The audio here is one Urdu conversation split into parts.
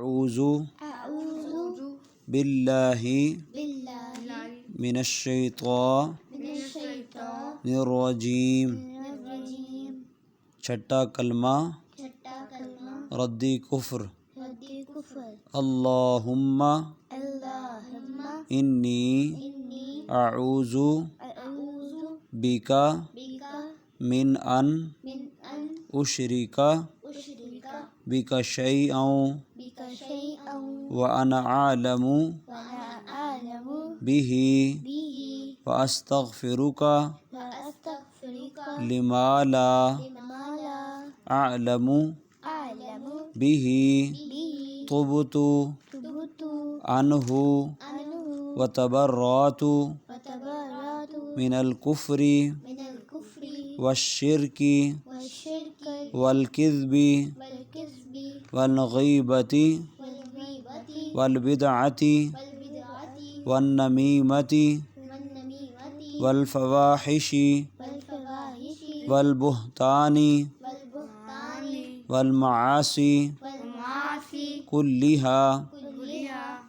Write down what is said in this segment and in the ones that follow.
اعوذ باللہ من الشیطان الرجیم۔ چھٹا کلمہ رد کفر۔ اللہم انی اعوذ بک من ان اشرک بک شیئا وانا اعلم بہ واستغفرک لما لا اعلم بہ تبت عنہ وتبرأت من الکفر والشرک والکذب والغیبۃ والبدعۃ والنمیمۃ والفواحش والبہتان والمعاصی کلھا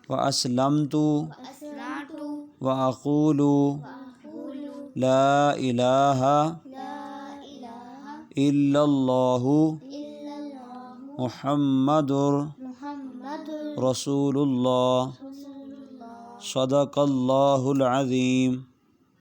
واسلمت واقول لا الہ الا اللہ محمد رسول اللہ صدق اللہ العظیم۔